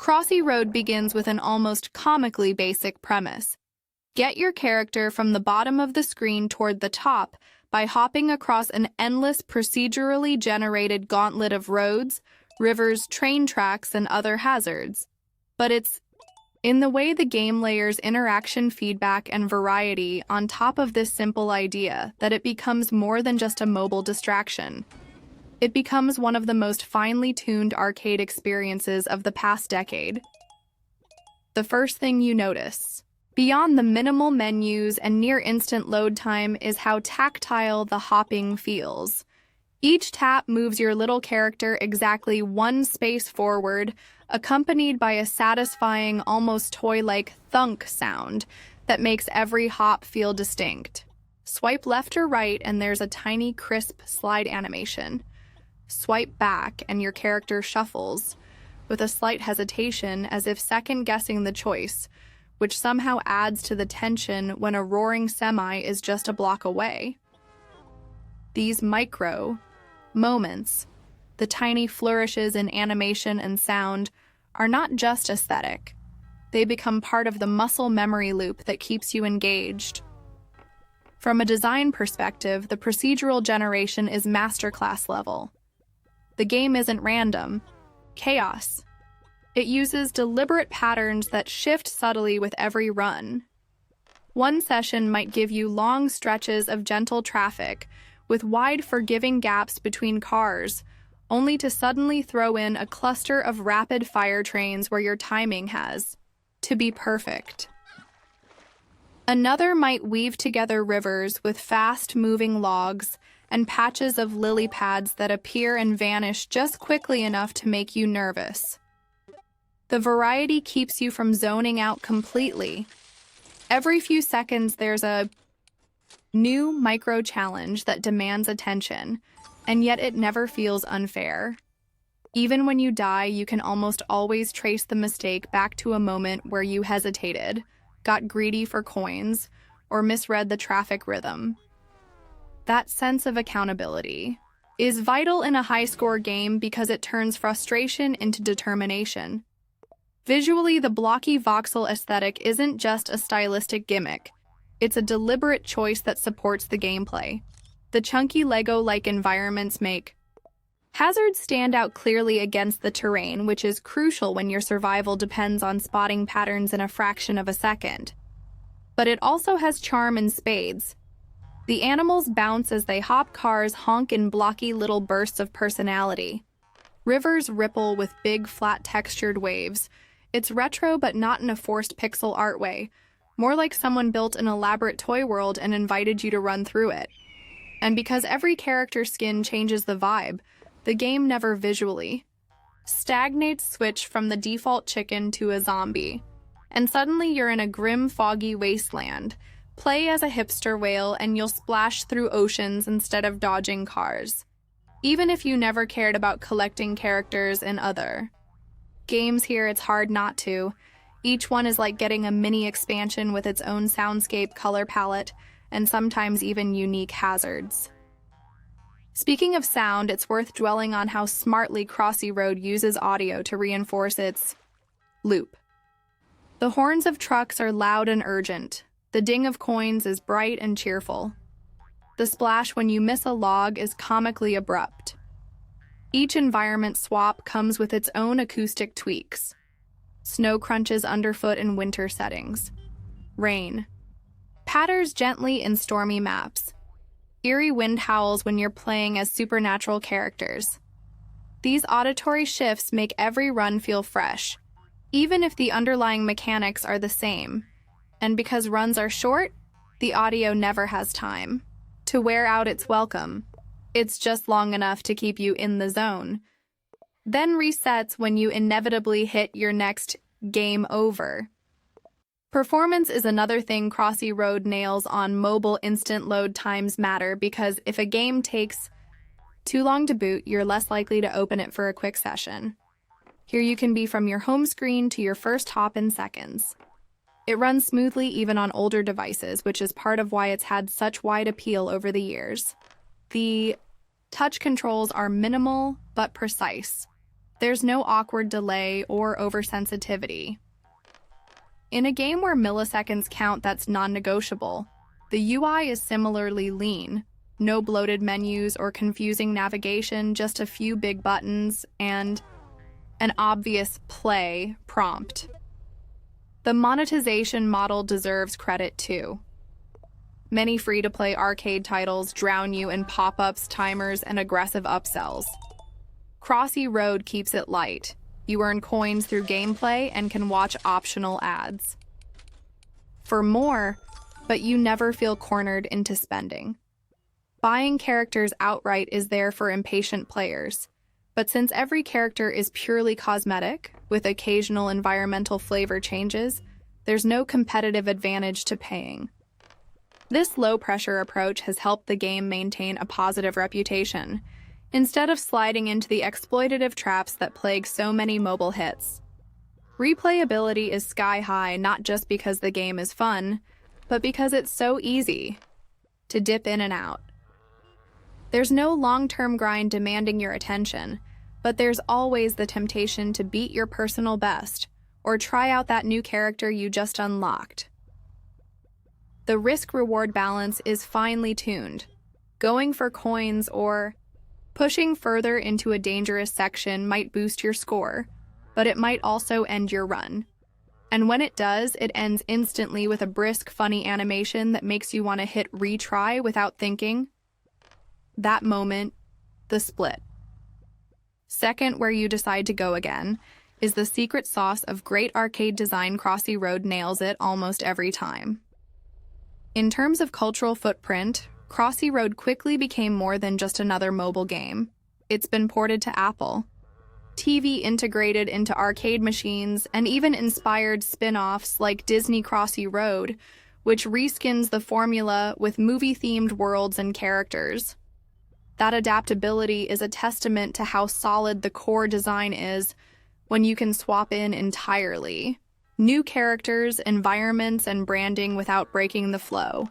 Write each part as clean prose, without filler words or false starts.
Crossy Road begins with an almost comically basic premise. Get your character from the bottom of the screen toward the top by hopping across an endless procedurally generated gauntlet of roads, rivers, train tracks, and other hazards. But it's in the way the game layers interaction, feedback, and variety on top of this simple idea that it becomes more than just a mobile distraction. It becomes one of the most finely tuned arcade experiences of the past decade. The first thing you notice, beyond the minimal menus and near-instant load time, is how tactile the hopping feels. Each tap moves your little character exactly one space forward, accompanied by a satisfying, almost toy-like thunk sound that makes every hop feel distinct. Swipe left or right and there's a tiny, crisp slide animation. Swipe back and your character shuffles, with a slight hesitation as if second-guessing the choice, which somehow adds to the tension when a roaring semi is just a block away. These micro moments, the tiny flourishes in animation and sound, are not just aesthetic. They become part of the muscle memory loop that keeps you engaged. From a design perspective, the procedural generation is masterclass level. The game isn't random, chaos. It uses deliberate patterns that shift subtly with every run. One session might give you long stretches of gentle traffic, with wide forgiving gaps between cars, only to suddenly throw in a cluster of rapid-fire trains where your timing has to be perfect. Another might weave together rivers with fast-moving logs and patches of lily pads that appear and vanish just quickly enough to make you nervous. The variety keeps you from zoning out completely. Every few seconds there's a new micro-challenge that demands attention, and yet it never feels unfair. Even when you die, you can almost always trace the mistake back to a moment where you hesitated, got greedy for coins, or misread the traffic rhythm. That sense of accountability is vital in a high-score game because it turns frustration into determination. Visually, the blocky voxel aesthetic isn't just a stylistic gimmick. It's a deliberate choice that supports the gameplay. The chunky Lego-like environments make hazards stand out clearly against the terrain, which is crucial when your survival depends on spotting patterns in a fraction of a second. But it also has charm in spades. The animals bounce as they hop, cars honk in blocky little bursts of personality. Rivers ripple with big, flat, textured waves. It's retro, but not in a forced pixel art way. More like someone built an elaborate toy world and invited you to run through it. And because every character's skin changes the vibe, the game never visually stagnates. Switch from the default chicken to a zombie, and suddenly you're in a grim, foggy wasteland. Play as a hipster whale and you'll splash through oceans instead of dodging cars. Even if you never cared about collecting characters in other games here, it's hard not to. Each one is like getting a mini expansion with its own soundscape, color palette, and sometimes even unique hazards. Speaking of sound, it's worth dwelling on how smartly Crossy Road uses audio to reinforce its loop. The horns of trucks are loud and urgent. The ding of coins is bright and cheerful. The splash when you miss a log is comically abrupt. Each environment swap comes with its own acoustic tweaks. Snow crunches underfoot in winter settings. Rain patters gently in stormy maps. Eerie wind howls when you're playing as supernatural characters. These auditory shifts make every run feel fresh, even if the underlying mechanics are the same. And because runs are short, the audio never has time to wear out its welcome. It's just long enough to keep you in the zone, then resets when you inevitably hit your next game over. Performance is another thing Crossy Road nails on. Mobile instant load times matter because if a game takes too long to boot, you're less likely to open it for a quick session. Here you can be from your home screen to your first hop in seconds. It runs smoothly even on older devices, which is part of why it's had such wide appeal over the years. The touch controls are minimal but precise. There's no awkward delay or oversensitivity. In a game where milliseconds count that's non-negotiable, the UI is similarly lean. No bloated menus or confusing navigation, just a few big buttons and an obvious play prompt. The monetization model deserves credit too. Many free-to-play arcade titles drown you in pop-ups, timers, and aggressive upsells. Crossy Road keeps it light. You earn coins through gameplay and can watch optional ads. For more, but you never feel cornered into spending. Buying characters outright is there for impatient players, but since every character is purely cosmetic, with occasional environmental flavor changes, there's no competitive advantage to paying. This low-pressure approach has helped the game maintain a positive reputation, instead of sliding into the exploitative traps that plague so many mobile hits. Replayability is sky-high not just because the game is fun, but because it's so easy to dip in and out. There's no long-term grind demanding your attention, but there's always the temptation to beat your personal best or try out that new character you just unlocked. The risk-reward balance is finely tuned. Going for coins or pushing further into a dangerous section might boost your score, but it might also end your run. And when it does, it ends instantly with a brisk, funny animation that makes you want to hit retry without thinking. That moment, the split. Second, where you decide to go again, is the secret sauce of great arcade design. Crossy Road nails it almost every time. In terms of cultural footprint, Crossy Road quickly became more than just another mobile game. It's been ported to Apple TV, integrated into arcade machines, and even inspired spin-offs like Disney Crossy Road, which reskins the formula with movie-themed worlds and characters. That adaptability is a testament to how solid the core design is when you can swap in entirely. New characters, environments, and branding without breaking the flow.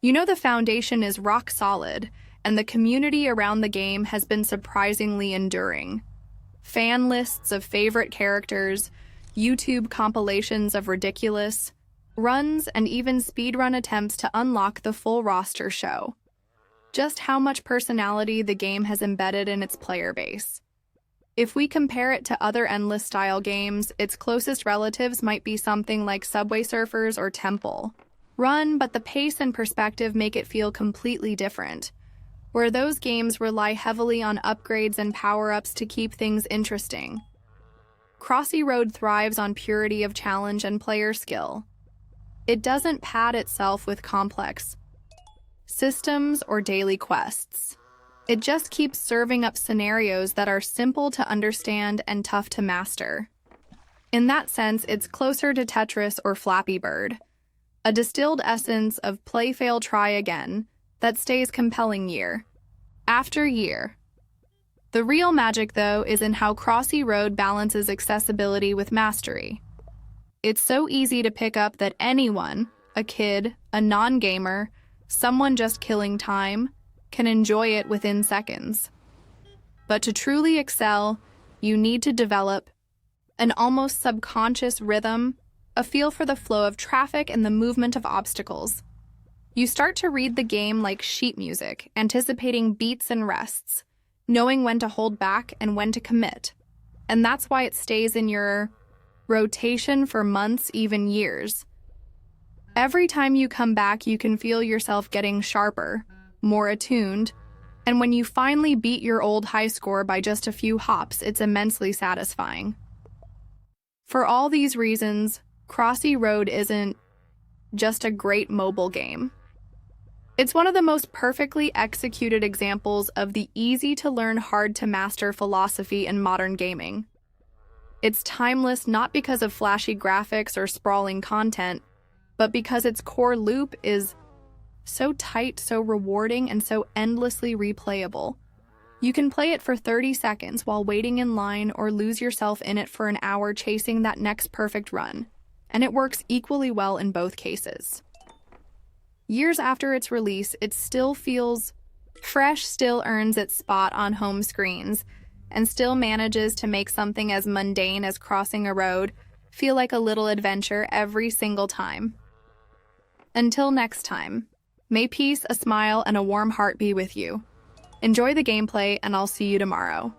You know the foundation is rock solid, and the community around the game has been surprisingly enduring. Fan lists of favorite characters, YouTube compilations of ridiculous runs, and even speedrun attempts to unlock the full roster show just how much personality the game has embedded in its player base. If we compare it to other endless-style games, its closest relatives might be something like Subway Surfers or Temple Run, but the pace and perspective make it feel completely different, where those games rely heavily on upgrades and power-ups to keep things interesting. Crossy Road thrives on purity of challenge and player skill. It doesn't pad itself with complex systems or daily quests. It just keeps serving up scenarios that are simple to understand and tough to master. In that sense, it's closer to Tetris or Flappy Bird, a distilled essence of play, fail, try again that stays compelling year after year. The real magic, though, is in how Crossy Road balances accessibility with mastery. It's so easy to pick up that anyone, a kid, a non-gamer, someone just killing time, can enjoy it within seconds. But to truly excel, you need to develop an almost subconscious rhythm, a feel for the flow of traffic and the movement of obstacles. You start to read the game like sheet music, anticipating beats and rests, knowing when to hold back and when to commit. And that's why it stays in your rotation for months, even years. Every time you come back, you can feel yourself getting sharper, more attuned, and when you finally beat your old high score by just a few hops, it's immensely satisfying. For all these reasons, Crossy Road isn't just a great mobile game. It's one of the most perfectly executed examples of the easy-to-learn, hard-to-master philosophy in modern gaming. It's timeless not because of flashy graphics or sprawling content, but because its core loop is so tight, so rewarding, and so endlessly replayable. You can play it for 30 seconds while waiting in line or lose yourself in it for an hour chasing that next perfect run, and it works equally well in both cases. Years after its release, it still feels fresh, still earns its spot on home screens, and still manages to make something as mundane as crossing a road feel like a little adventure every single time. Until next time, may peace, a smile, and a warm heart be with you. Enjoy the gameplay, and I'll see you tomorrow.